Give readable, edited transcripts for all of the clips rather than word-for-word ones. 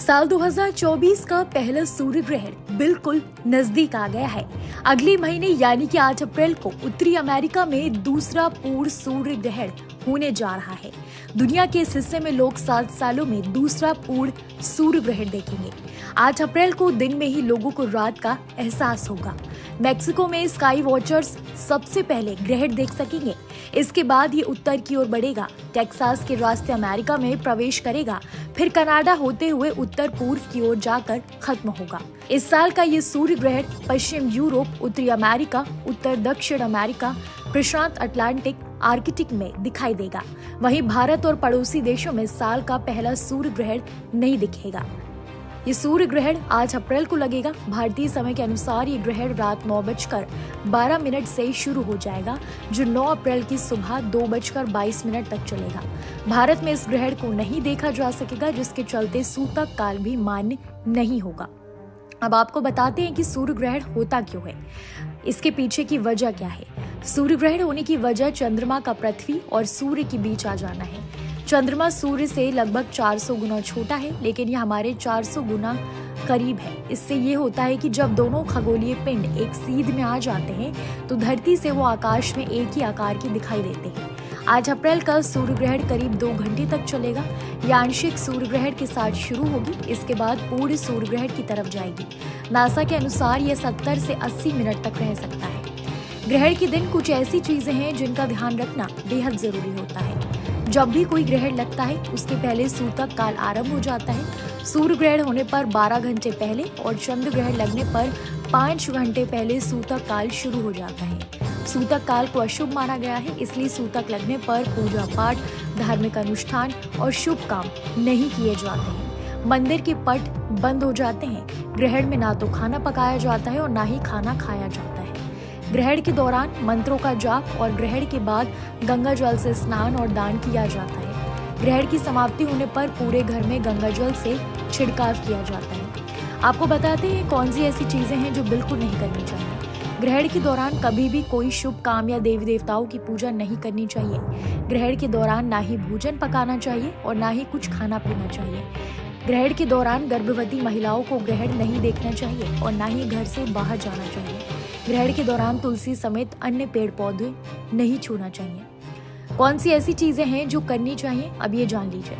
साल 2024 का पहला सूर्य ग्रहण बिल्कुल नजदीक आ गया है। अगले महीने यानी कि 8 अप्रैल को उत्तरी अमेरिका में दूसरा पूर्ण सूर्य ग्रहण होने जा रहा है। दुनिया के इस हिस्से में लोग 7 सालों में दूसरा पूर्ण सूर्य ग्रहण देखेंगे। 8 अप्रैल को दिन में ही लोगों को रात का एहसास होगा। मैक्सिको में स्काई वॉचर्स सबसे पहले ग्रहण देख सकेंगे। इसके बाद ये उत्तर की ओर बढ़ेगा, टेक्सास के रास्ते अमेरिका में प्रवेश करेगा, फिर कनाडा होते हुए उत्तर पूर्व की ओर जाकर खत्म होगा। इस साल का ये सूर्य ग्रहण पश्चिम यूरोप, उत्तरी अमेरिका, उत्तर दक्षिण अमेरिका, प्रशांत अटलांटिक, आर्कटिक में दिखाई देगा। वहीं भारत और पड़ोसी देशों में साल का पहला सूर्य ग्रहण नहीं दिखेगा। ये सूर्य ग्रहण 8 अप्रैल को लगेगा। भारतीय समय के अनुसार ये ग्रहण रात 9:12 से शुरू हो जाएगा, जो 9 अप्रैल की सुबह 2:22 तक चलेगा। भारत में इस ग्रहण को नहीं देखा जा सकेगा, जिसके चलते सूतक काल भी मान्य नहीं होगा। अब आपको बताते हैं कि सूर्य ग्रहण होता क्यों है, इसके पीछे की वजह क्या है। सूर्य ग्रहण होने की वजह चंद्रमा का पृथ्वी और सूर्य के बीच आ जाना है। चंद्रमा सूर्य से लगभग 400 गुना छोटा है, लेकिन यह हमारे 400 गुना करीब है। इससे ये होता है कि जब दोनों खगोलीय पिंड एक सीध में आ जाते हैं तो धरती से वो आकाश में एक ही आकार के दिखाई देते हैं। 8 अप्रैल का सूर्य ग्रहण करीब 2 घंटे तक चलेगा। यह आंशिक सूर्य ग्रहण के साथ शुरू होगी, इसके बाद पूर्ण सूर्य ग्रहण की तरफ जाएगी। नासा के अनुसार यह 70 से 80 मिनट तक रह सकता है। ग्रहण के दिन कुछ ऐसी चीजें हैं जिनका ध्यान रखना बेहद जरूरी होता है। जब भी कोई ग्रहण लगता है उसके पहले सूतक काल आरंभ हो जाता है। सूर्य ग्रहण होने पर 12 घंटे पहले और चंद्र ग्रहण लगने पर 5 घंटे पहले सूतक काल शुरू हो जाता है। सूतक काल को अशुभ माना गया है, इसलिए सूतक लगने पर पूजा पाठ, धार्मिक अनुष्ठान और शुभ काम नहीं किए जाते हैं। मंदिर के पट बंद हो जाते हैं। ग्रहण में ना तो खाना पकाया जाता है और ना ही खाना खाया जाता है। ग्रहण के दौरान मंत्रों का जाप और ग्रहण के बाद गंगा जल से स्नान और दान किया जाता है। ग्रहण की समाप्ति होने पर पूरे घर में गंगा जल से छिड़काव किया जाता है। आपको बताते हैं कौन सी ऐसी चीजें हैं जो बिल्कुल नहीं करनी चाहिए। ग्रहण के दौरान कभी भी कोई शुभ काम या देवी देवताओं की पूजा नहीं करनी चाहिए। ग्रहण के दौरान ना ही भोजन पकाना चाहिए और ना ही कुछ खाना पीना चाहिए। ग्रहण के दौरान गर्भवती महिलाओं को ग्रहण नहीं देखना चाहिए और ना ही घर से बाहर जाना चाहिए। ग्रहण के दौरान तुलसी समेत अन्य पेड़ पौधे नहीं छूना चाहिए। कौन सी ऐसी चीजें हैं जो करनी चाहिए, अब ये जान लीजिए।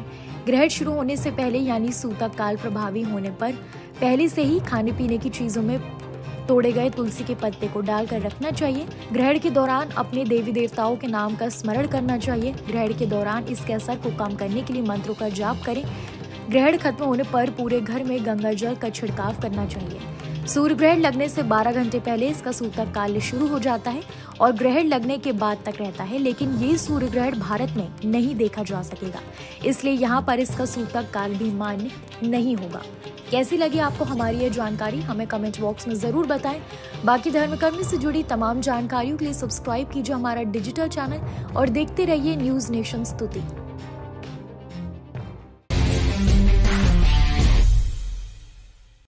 ग्रहण शुरू होने से पहले यानी सूतक काल प्रभावी होने पर पहले से ही खाने पीने की चीजों में तोड़े गए तुलसी के पत्ते को डालकर रखना चाहिए। ग्रहण के दौरान अपने देवी देवताओं के नाम का स्मरण करना चाहिए। ग्रहण के दौरान इसके असर को कम करने के लिए मंत्रों का जाप करें। ग्रहण खत्म होने पर पूरे घर में गंगा जल का छिड़काव करना चाहिए। सूर्य ग्रहण लगने से 12 घंटे पहले इसका सूतक काल शुरू हो जाता है और ग्रहण लगने के बाद तक रहता है, लेकिन ये सूर्य ग्रहण भारत में नहीं देखा जा सकेगा, इसलिए यहाँ पर इसका सूतक काल भी मान्य नहीं होगा। कैसी लगी आपको हमारी ये जानकारी, हमें कमेंट बॉक्स में जरूर बताएं। बाकी धर्मकर्म से जुड़ी तमाम जानकारियों के लिए सब्सक्राइब कीजिए हमारा डिजिटल चैनल और देखते रहिए न्यूज नेशन स्तुति।